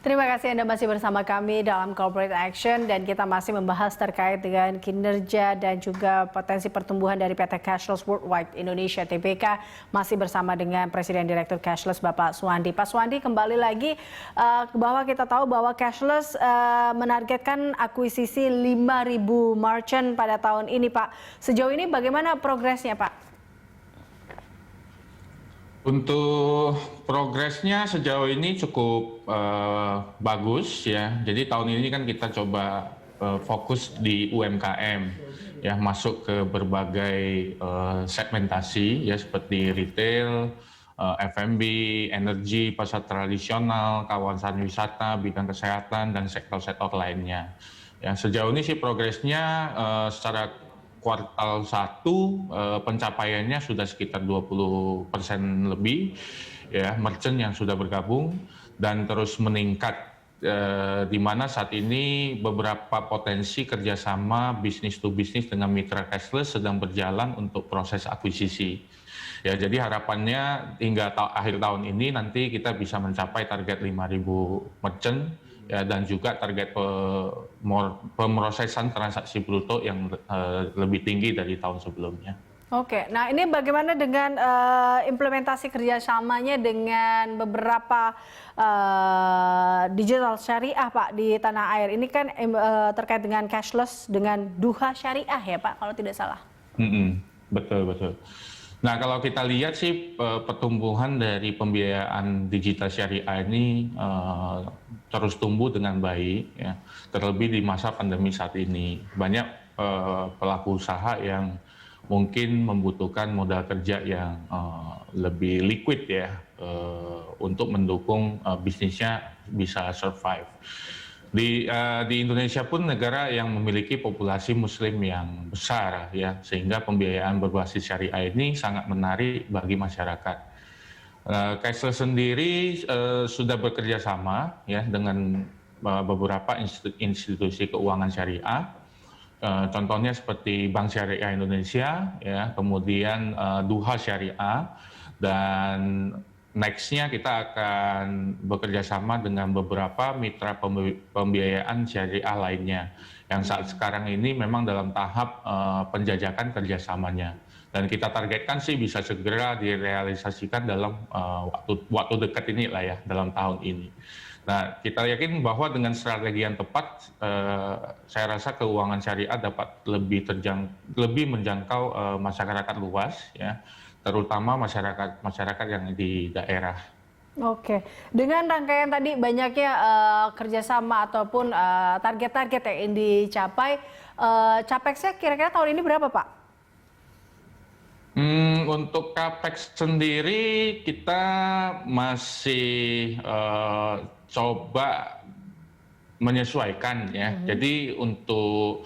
Terima kasih Anda masih bersama kami dalam Corporate Action dan kita masih membahas terkait dengan kinerja dan juga potensi pertumbuhan dari PT Cashless Worldwide Indonesia (TBK). Masih bersama dengan Presiden Direktur Cashless Bapak Suwandi. Pak Suwandi, kembali lagi bahwa kita tahu bahwa Cashless menargetkan akuisisi 5.000 merchant pada tahun ini, Pak. Sejauh ini bagaimana progresnya, Pak? Untuk progresnya sejauh ini cukup bagus ya. Jadi tahun ini kan kita coba fokus di UMKM ya, masuk ke berbagai segmentasi ya seperti retail, F&B, energi, pasar tradisional, kawasan wisata, bidang kesehatan dan sektor-sektor lainnya. Ya, sejauh ini sih progresnya secara kuartal 1 pencapaiannya sudah sekitar 20% lebih ya merchant yang sudah bergabung dan terus meningkat di mana saat ini beberapa potensi kerjasama bisnis to bisnis dengan mitra cashless sedang berjalan untuk proses akuisisi. Ya, jadi harapannya hingga akhir tahun ini nanti kita bisa mencapai target 5.000 merchant ya, dan juga target pemrosesan transaksi bruto yang lebih tinggi dari tahun sebelumnya. Oke, nah ini bagaimana dengan implementasi kerjasamanya dengan beberapa digital syariah, Pak, di tanah air? Ini kan terkait dengan cashless dengan Duha Syariah ya, Pak, kalau tidak salah. Betul, betul. Nah, kalau kita lihat sih pertumbuhan dari pembiayaan digital syariah ini terus tumbuh dengan baik ya, terlebih di masa pandemi saat ini. Banyak pelaku usaha yang mungkin membutuhkan modal kerja yang lebih liquid ya untuk mendukung bisnisnya bisa survive. Di Indonesia pun negara yang memiliki populasi Muslim yang besar ya, sehingga pembiayaan berbasis syariah ini sangat menarik bagi masyarakat. Cashless sendiri sudah bekerja sama ya dengan beberapa institusi keuangan syariah. Contohnya seperti Bank Syariah Indonesia ya, kemudian Duha Syariah, dan next-nya kita akan bekerja sama dengan beberapa mitra pembiayaan syariah lainnya yang saat sekarang ini memang dalam tahap penjajakan kerjasamanya. Dan kita targetkan sih bisa segera direalisasikan dalam waktu dekat ini lah ya, dalam tahun ini. Nah, kita yakin bahwa dengan strategi yang tepat, saya rasa keuangan syariah dapat lebih menjangkau masyarakat luas ya, terutama masyarakat yang di daerah. Oke, dengan rangkaian tadi banyaknya kerjasama ataupun target-target yang dicapai, capexnya kira-kira tahun ini berapa, Pak? Untuk capex sendiri kita masih coba menyesuaikan ya. Jadi untuk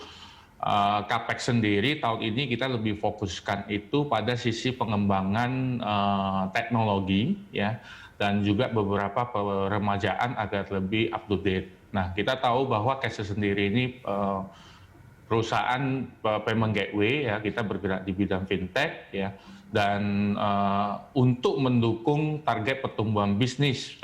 capex sendiri tahun ini kita lebih fokuskan itu pada sisi pengembangan teknologi ya, dan juga beberapa peremajaan agar lebih up to date. Nah, kita tahu bahwa Cashless sendiri ini perusahaan payment gateway ya, kita bergerak di bidang fintech ya, dan untuk mendukung target pertumbuhan bisnis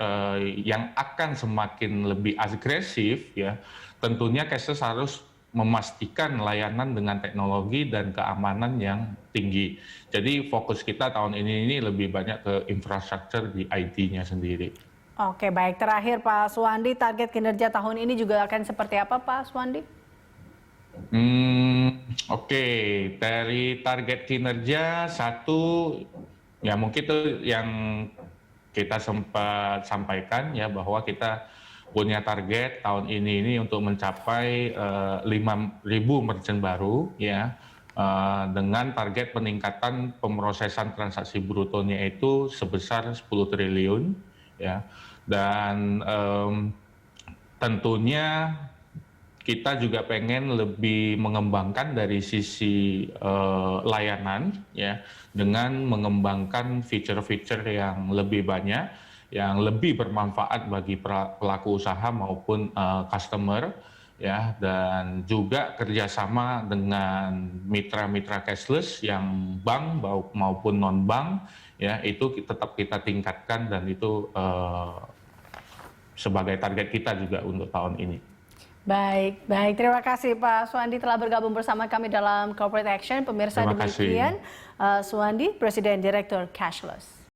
yang akan semakin lebih agresif ya, tentunya Cashless harus memastikan layanan dengan teknologi dan keamanan yang tinggi. Jadi fokus kita tahun ini lebih banyak ke infrastruktur di IT-nya sendiri. Oke, baik. Terakhir Pak Suwandi, target kinerja tahun ini juga akan seperti apa, Pak Suwandi? Oke, dari target kinerja satu, ya mungkin itu yang kita sempat sampaikan ya, bahwa kita punya target tahun ini untuk mencapai 5.000 merchant baru ya, dengan target peningkatan pemrosesan transaksi brutonya itu sebesar 10 triliun ya, dan tentunya kita juga pengen lebih mengembangkan dari sisi layanan ya, dengan mengembangkan fitur-fitur yang lebih banyak, yang lebih bermanfaat bagi pelaku usaha maupun customer ya, dan juga kerjasama dengan mitra-mitra cashless yang bank maupun non bank ya, itu tetap kita tingkatkan, dan itu sebagai target kita juga untuk tahun ini. Baik, baik. Terima kasih Pak Suwandi telah bergabung bersama kami dalam Corporate Action. Pemirsa, Terima kasih. demikian Suwandi, Presiden Direktur Cashless.